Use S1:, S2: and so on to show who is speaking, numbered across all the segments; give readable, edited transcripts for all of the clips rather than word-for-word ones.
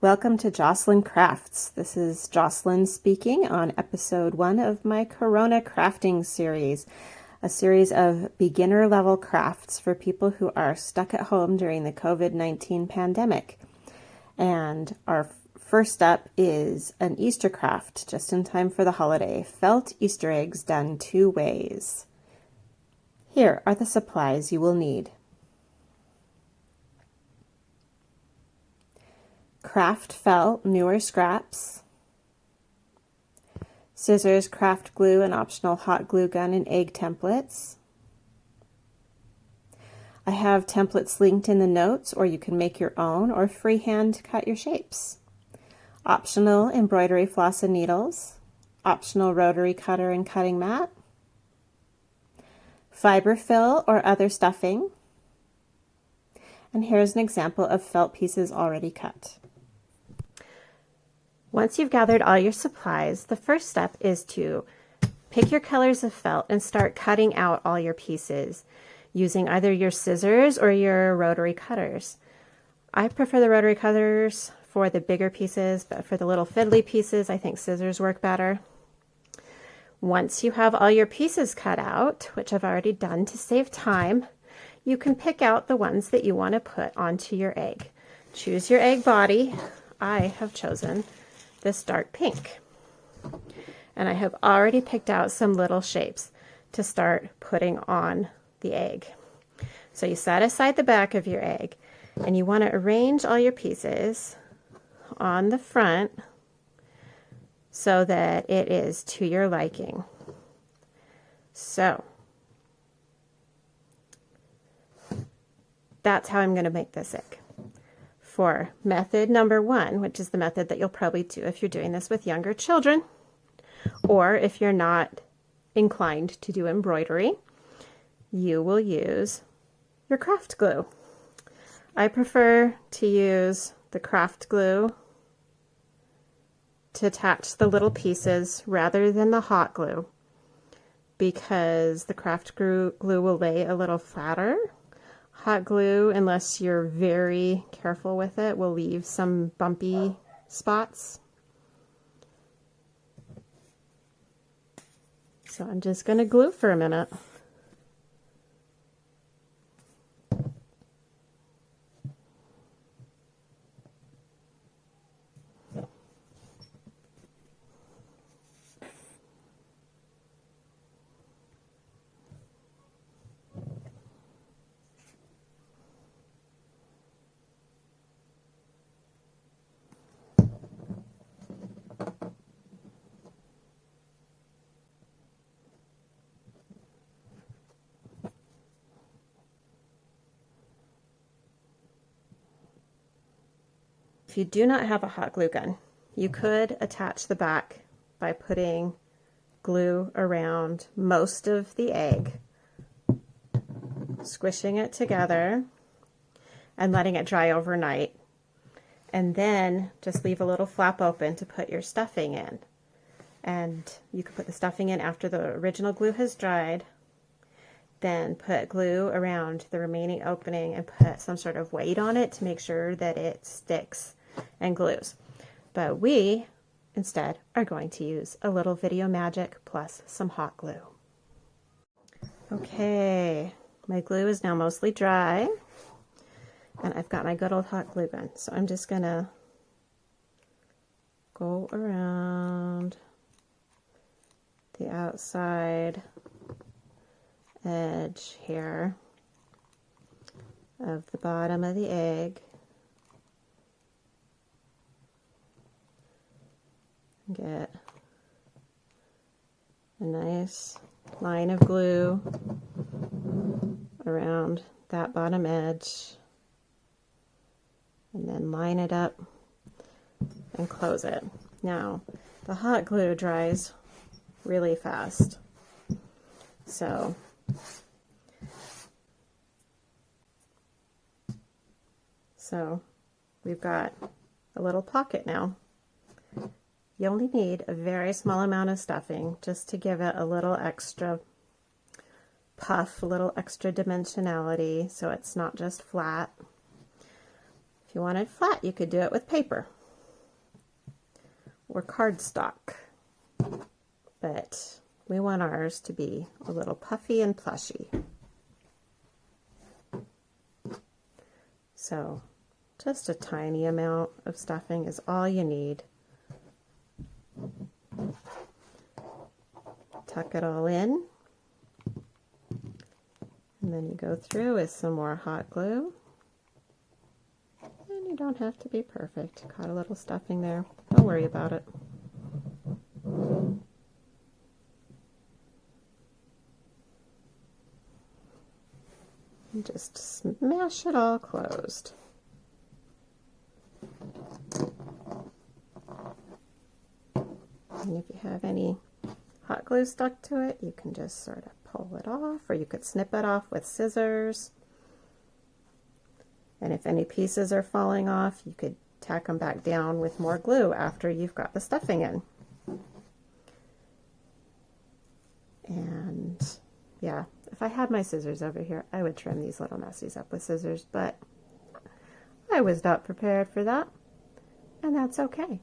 S1: Welcome to Jocelyn Crafts. This is Jocelyn speaking on episode 1 of my Corona crafting series, a series of beginner level crafts for people who are stuck at home during the COVID-19 pandemic. And our first up is an Easter craft just in time for the holiday, felt Easter eggs done 2 ways. Here are the supplies you will need. Craft felt, newer scraps, scissors, craft glue, and optional hot glue gun and egg templates. I have templates linked in the notes, or you can make your own or freehand cut your shapes. Optional embroidery floss and needles, optional rotary cutter and cutting mat, fiber fill or other stuffing, and here's an example of felt pieces already cut. Once you've gathered all your supplies, the first step is to pick your colors of felt and start cutting out all your pieces using either your scissors or your rotary cutters. I prefer the rotary cutters for the bigger pieces, but for the little fiddly pieces, I think scissors work better. Once you have all your pieces cut out, which I've already done to save time, you can pick out the ones that you want to put onto your egg. Choose your egg body. I have chosen this dark pink. And I have already picked out some little shapes to start putting on the egg. So you set aside the back of your egg and you want to arrange all your pieces on the front so that it is to your liking. So that's how I'm going to make this egg. For method number 1, which is the method that you'll probably do if you're doing this with younger children, or if you're not inclined to do embroidery, you will use your craft glue. I prefer to use the craft glue to attach the little pieces rather than the hot glue, because the craft glue will lay a little flatter. Hot glue, unless you're very careful with it, will leave some bumpy spots. So I'm just going to glue for a minute. If you do not have a hot glue gun, you could attach the back by putting glue around most of the egg, squishing it together and letting it dry overnight, and then just leave a little flap open to put your stuffing in. And you can put the stuffing in after the original glue has dried, then put glue around the remaining opening and put some sort of weight on it to make sure that it sticks and glues. But we instead are going to use a little video magic plus some hot glue. Okay, my glue is now mostly dry and I've got my good old hot glue gun, so I'm just gonna go around the outside edge here of the bottom of the egg. Get a nice line of glue around that bottom edge, and then line it up and close it. Now, the hot glue dries really fast, so we've got a little pocket now. You only need a very small amount of stuffing just to give it a little extra puff, a little extra dimensionality so it's not just flat. If you wanted flat, you could do it with paper. or cardstock, but we want ours to be a little puffy and plushy. So just a tiny amount of stuffing is all you need. Tuck it all in, and then you go through with some more hot glue. And you don't have to be perfect. Caught a little stuffing there. Don't worry about it. And just smash it all closed. And if you have any hot glue stuck to it, you can just sort of pull it off, or you could snip it off with scissors. And if any pieces are falling off, you could tack them back down with more glue after you've got the stuffing in. And yeah, if I had my scissors over here, I would trim these little messies up with scissors, but I was not prepared for that. And that's okay,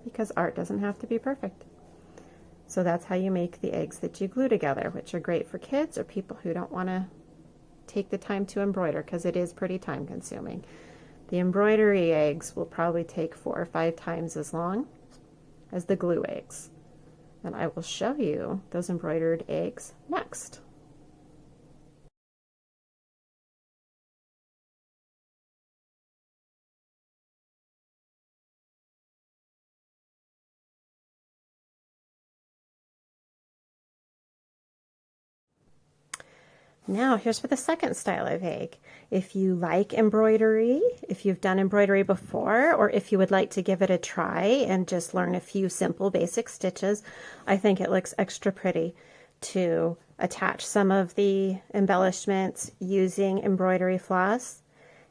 S1: because art doesn't have to be perfect. So that's how you make the eggs that you glue together, which are great for kids or people who don't want to take the time to embroider, because it is pretty time consuming. The embroidery eggs will probably take 4 or 5 times as long as the glue eggs. And I will show you those embroidered eggs next. Now here's for the second style of egg. If you like embroidery, if you've done embroidery before, or if you would like to give it a try and just learn a few simple basic stitches, I think it looks extra pretty to attach some of the embellishments using embroidery floss,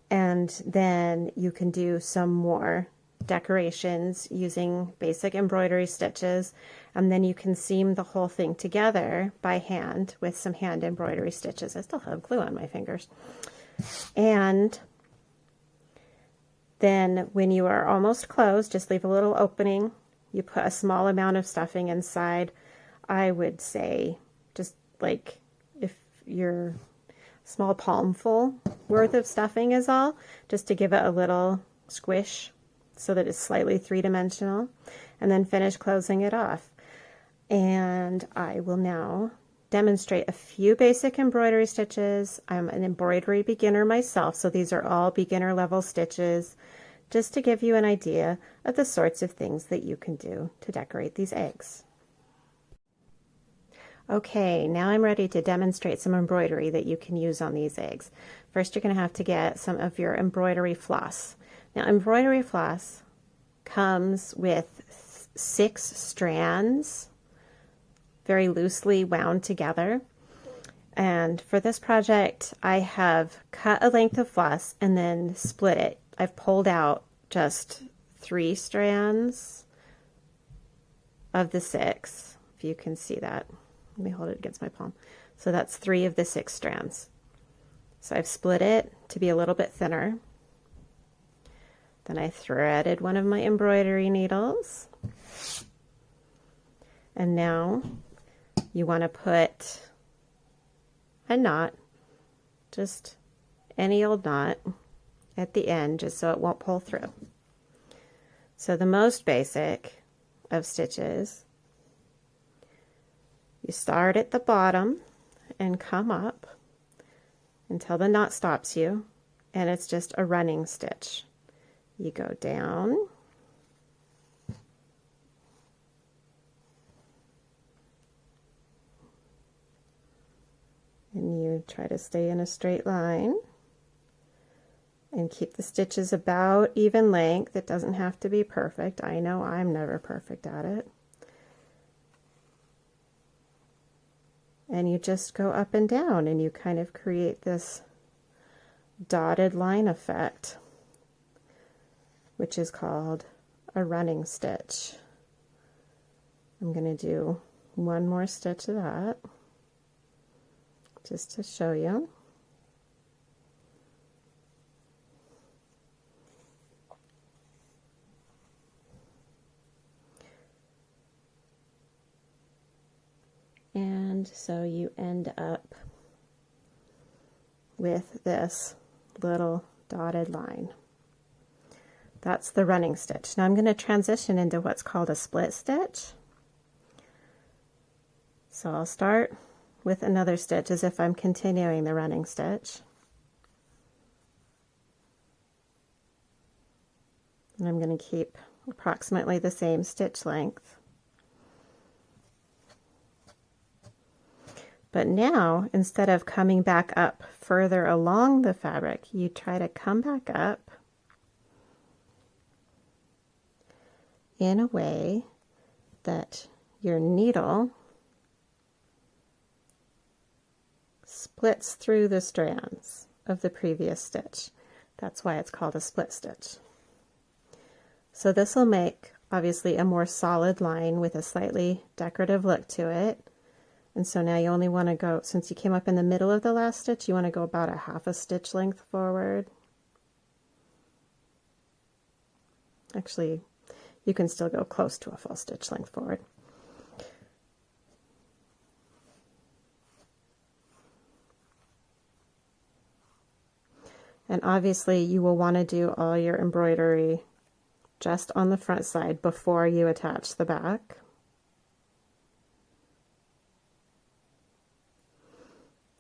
S1: and then you can do some more decorations using basic embroidery stitches, and then you can seam the whole thing together by hand with some hand embroidery stitches. I still have glue on my fingers. And then when you are almost closed, just leave a little opening. You put a small amount of stuffing inside. I would say just like if your small palmful worth of stuffing is all, just to give it a little squish so that it's slightly three-dimensional, and then finish closing it off. And I will now demonstrate a few basic embroidery stitches. I'm an embroidery beginner myself, so these are all beginner level stitches, just to give you an idea of the sorts of things that you can do to decorate these eggs. Okay, now I'm ready to demonstrate some embroidery that you can use on these eggs. First, you're going to have to get some of your embroidery floss. Now, embroidery floss comes with 6 strands, very loosely wound together. And for this project, I have cut a length of floss and then split it. I've pulled out just 3 strands of the 6, if you can see that. Let me hold it against my palm. So that's 3 of the 6 strands. So I've split it to be a little bit thinner. Then I threaded one of my embroidery needles. And now you want to put a knot, just any old knot, at the end, just so it won't pull through. So the most basic of stitches, you start at the bottom and come up until the knot stops you, and it's just a running stitch. You go down, and you try to stay in a straight line and keep the stitches about even length. It doesn't have to be perfect. I know I'm never perfect at it. And you just go up and down, and you kind of create this dotted line effect, which is called a running stitch. I'm going to do one more stitch of that just to show you. And so you end up with this little dotted line. That's the running stitch. Now I'm going to transition into what's called a split stitch. So I'll start with another stitch as if I'm continuing the running stitch. And I'm going to keep approximately the same stitch length. But now, instead of coming back up further along the fabric, you try to come back up in a way that your needle splits through the strands of the previous stitch. That's why it's called a split stitch. So this will make, obviously, a more solid line with a slightly decorative look to it. And so now you only want to go, since you came up in the middle of the last stitch, you want to go about a half a stitch length forward. Actually, you can still go close to a full stitch length forward. And obviously you will want to do all your embroidery just on the front side before you attach the back.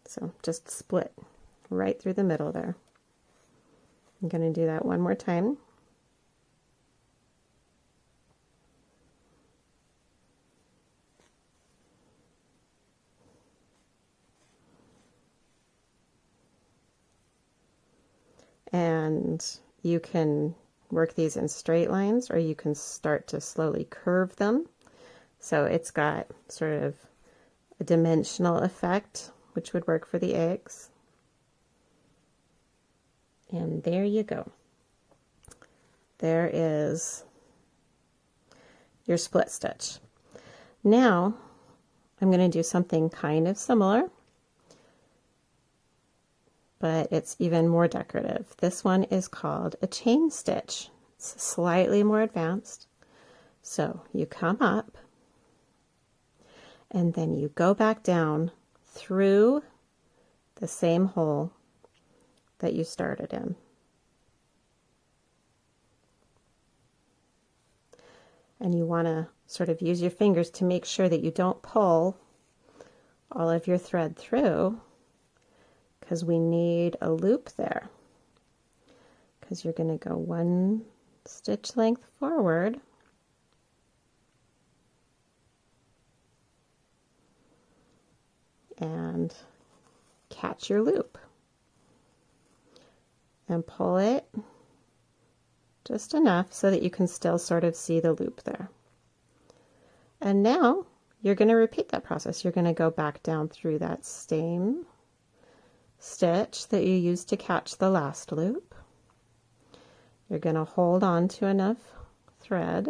S1: So just split right through the middle there. I'm going to do that one more time. And you can work these in straight lines, or you can start to slowly curve them. So it's got sort of a dimensional effect, which would work for the eggs. And there you go. There is your split stitch. Now I'm going to do something kind of similar, but it's even more decorative. This one is called a chain stitch. It's slightly more advanced. So you come up and then you go back down through the same hole that you started in. And you want to sort of use your fingers to make sure that you don't pull all of your thread through, because we need a loop there, because you're going to go one stitch length forward and catch your loop and pull it just enough so that you can still sort of see the loop there. And now you're going to repeat that process. You're going to go back down through that same stitch that you used to catch the last loop. You're going to hold on to enough thread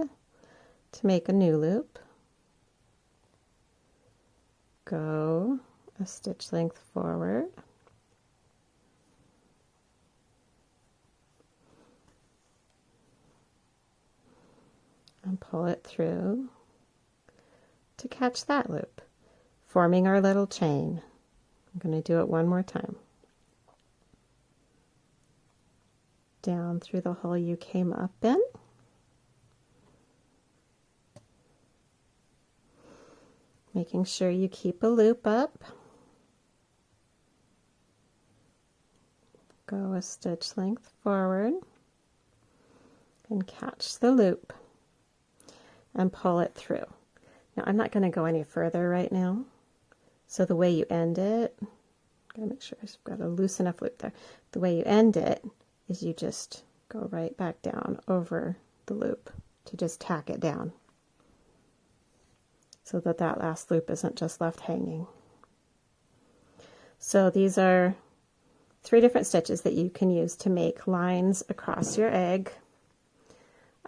S1: to make a new loop. Go a stitch length forward. And pull it through to catch that loop, forming our little chain. I'm going to do it one more time. Down through the hole you came up in. Making sure you keep a loop up. Go a stitch length forward and catch the loop and pull it through. Now I'm not going to go any further right now. So the way you end it, gotta make sure I've got a loose enough loop there. The way you end it is you just go right back down over the loop to just tack it down, so that that last loop isn't just left hanging. So these are 3 different stitches that you can use to make lines across your egg.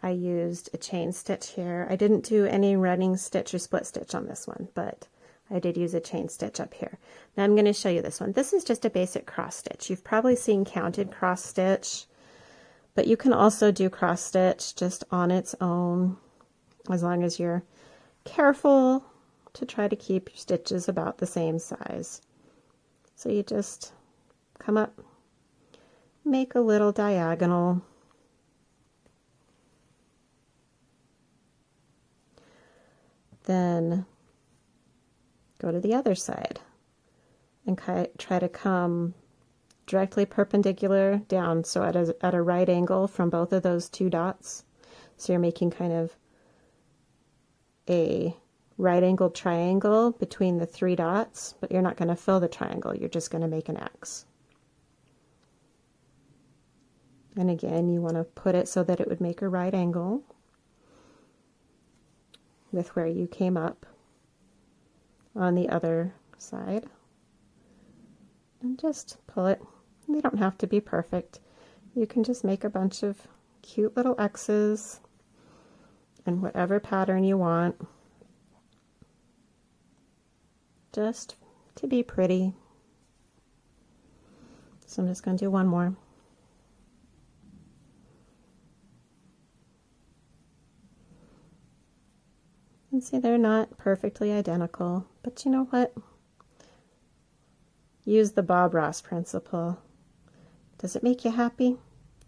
S1: I used a chain stitch here. I didn't do any running stitch or split stitch on this one, but I did use a chain stitch up here. Now I'm going to show you this one. This is just a basic cross stitch. You've probably seen counted cross stitch, but you can also do cross stitch just on its own, as long as you're careful to try to keep your stitches about the same size. So you just come up, make a little diagonal, then go to the other side and try to come directly perpendicular down, so at a right angle from both of those two dots. So you're making kind of a right angled triangle between the three dots, but you're not going to fill the triangle, you're just going to make an X. And again, you want to put it so that it would make a right angle with where you came up on the other side. And just pull it. They don't have to be perfect. You can just make a bunch of cute little X's in whatever pattern you want, just to be pretty. So I'm just going to do one more. And see, they're not perfectly identical, but you know what? Use the Bob Ross principle. Does it make you happy?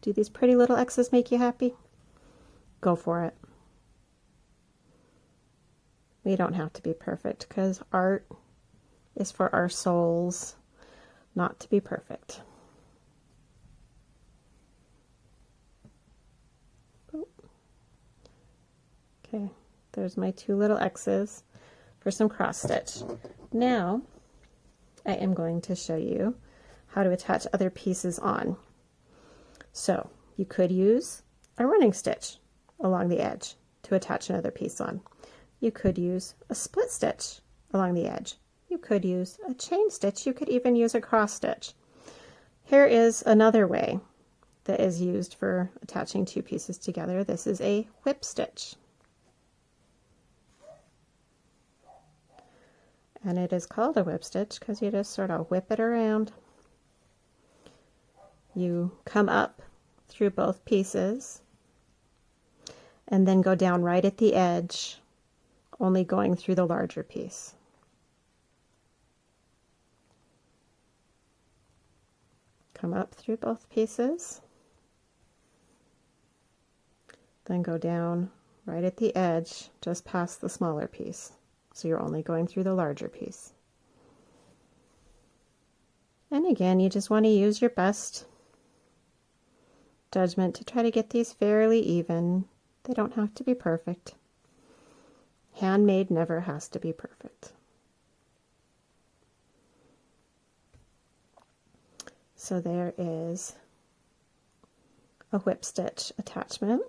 S1: Do these pretty little X's make you happy? Go for it. We don't have to be perfect, because art is for our souls, not to be perfect. Okay, there's my two little X's for some cross stitch. Now I am going to show you how to attach other pieces on. So you could use a running stitch along the edge to attach another piece on. You could use a split stitch along the edge. You could use a chain stitch. You could even use a cross stitch. Here is another way that is used for attaching two pieces together. This is a whip stitch. And it is called a whip stitch because you just sort of whip it around. You come up through both pieces and then go down right at the edge, only going through the larger piece. Come up through both pieces, then go down right at the edge, just past the smaller piece. So you're only going through the larger piece. And again, you just want to use your best judgment to try to get these fairly even. They don't have to be perfect. Handmade never has to be perfect. So there is a whip stitch attachment.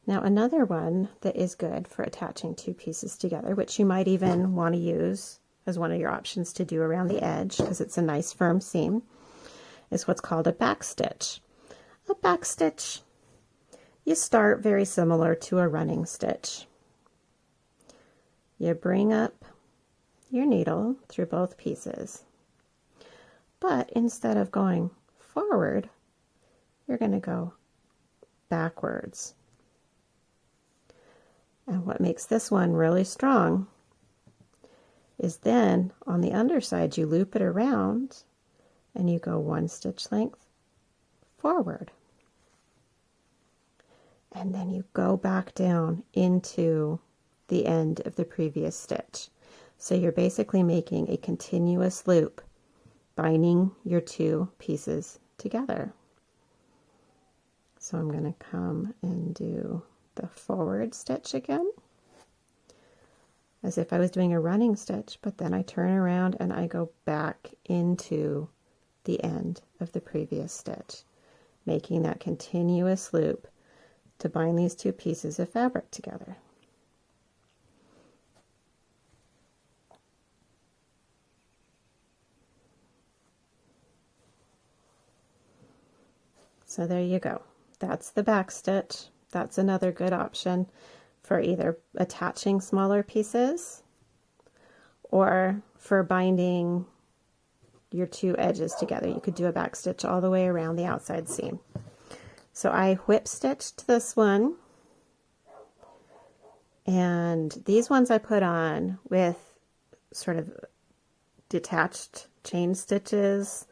S1: Now another one that is good for attaching two pieces together, which you might even want to use as one of your options to do around the edge because it's a nice firm seam, is what's called a back stitch. A back stitch, you start very similar to a running stitch. You bring up your needle through both pieces, but instead of going forward, you're going to go backwards. And what makes this one really strong is then on the underside you loop it around and you go one stitch length forward. And then you go back down into the end of the previous stitch. So you're basically making a continuous loop, binding your two pieces together. So I'm going to come and do the forward stitch again, as if I was doing a running stitch, but then I turn around and I go back into the end of the previous stitch, making that continuous loop to bind these two pieces of fabric together. So there you go. That's the back stitch. That's another good option for either attaching smaller pieces or for binding your two edges together. You could do a back stitch all the way around the outside seam. So I whip stitched this one, and these ones I put on with sort of detached chain stitches,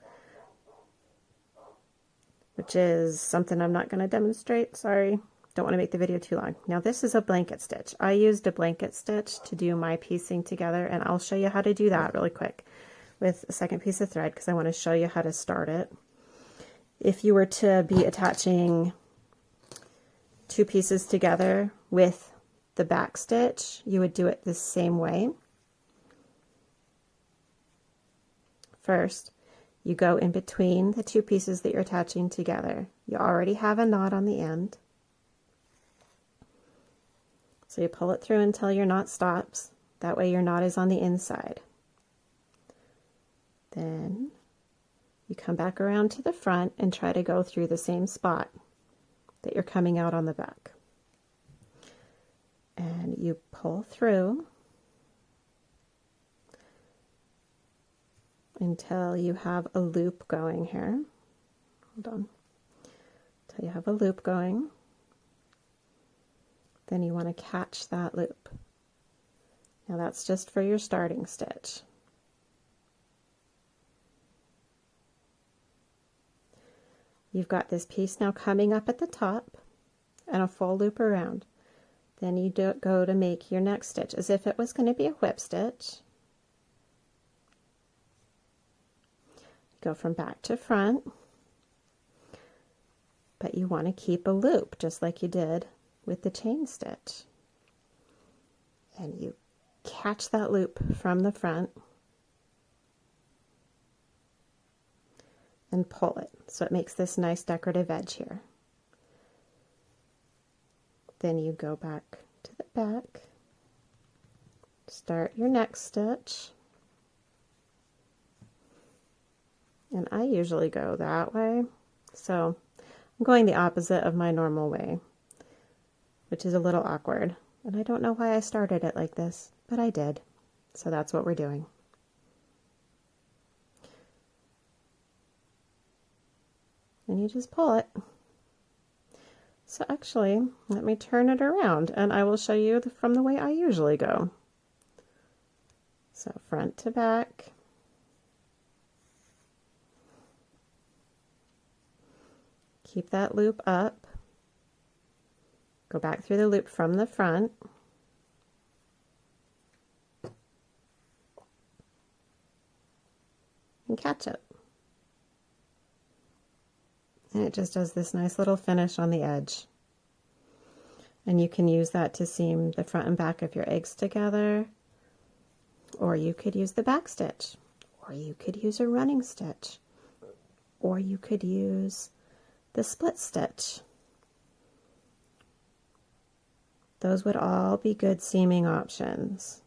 S1: which is something I'm not going to demonstrate. Sorry, don't want to make the video too long. Now this is a blanket stitch. I used a blanket stitch to do my piecing together, and I'll show you how to do that really quick with a second piece of thread because I want to show you how to start it. If you were to be attaching two pieces together with the back stitch, you would do it the same way. First, you go in between the two pieces that you're attaching together. You already have a knot on the end. So you pull it through until your knot stops. That way your knot is on the inside. Then you come back around to the front and try to go through the same spot that you're coming out on the back. And you pull through until you have a loop going here. Hold on. Until you have a loop going. Then you want to catch that loop. Now that's just for your starting stitch. You've got this piece now coming up at the top and a full loop around. Then you go to make your next stitch as if it was going to be a whip stitch. Go from back to front, but you want to keep a loop just like you did with the chain stitch. And you catch that loop from the front and pull it so it makes this nice decorative edge here. Then you go back to the back, start your next stitch, and I usually go that way, so I'm going the opposite of my normal way, which is a little awkward, and I don't know why I started it like this, but I did, so that's what we're doing. And you just pull it. So actually, let me turn it around and I will show you from the way I usually go. So front to back. Keep that loop up. Go back through the loop from the front. And catch it. And it just does this nice little finish on the edge. And you can use that to seam the front and back of your eggs together, or you could use the back stitch, or you could use a running stitch, or you could use the split stitch. Those would all be good seaming options,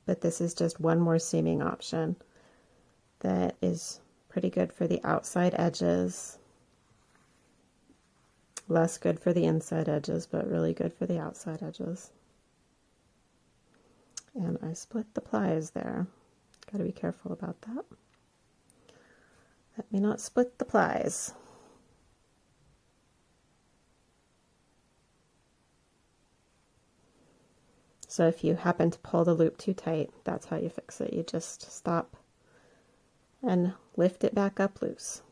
S1: but this is just one more seaming option that is pretty good for the outside edges. Less good for the inside edges, but really good for the outside edges. And I split the plies there. Got to be careful about that. Let me not split the plies. So if you happen to pull the loop too tight, that's how you fix it. You just stop and lift it back up loose.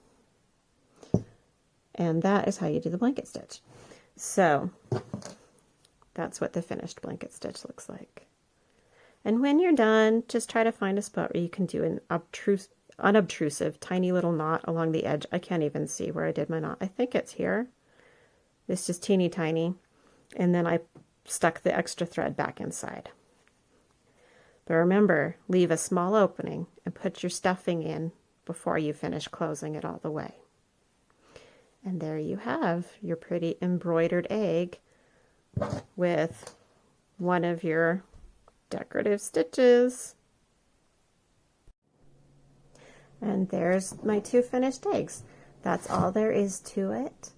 S1: And that is how you do the blanket stitch. So that's what the finished blanket stitch looks like. And when you're done, just try to find a spot where you can do an unobtrusive tiny little knot along the edge. I can't even see where I did my knot. I think it's here. It's just teeny tiny. And then I stuck the extra thread back inside. But remember, leave a small opening and put your stuffing in before you finish closing it all the way. And there you have your pretty embroidered egg with one of your decorative stitches. And there's my two finished eggs. That's all there is to it.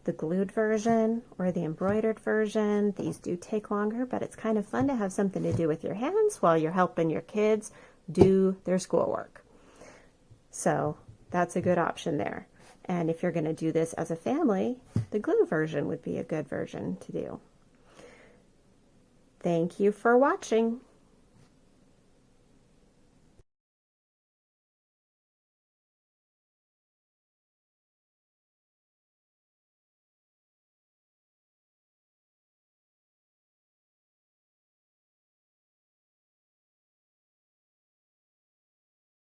S1: The glued version or the embroidered version, these do take longer, but it's kind of fun to have something to do with your hands while you're helping your kids do their schoolwork. So that's a good option there. And if you're going to do this as a family, the glue version would be a good version to do. Thank you for watching.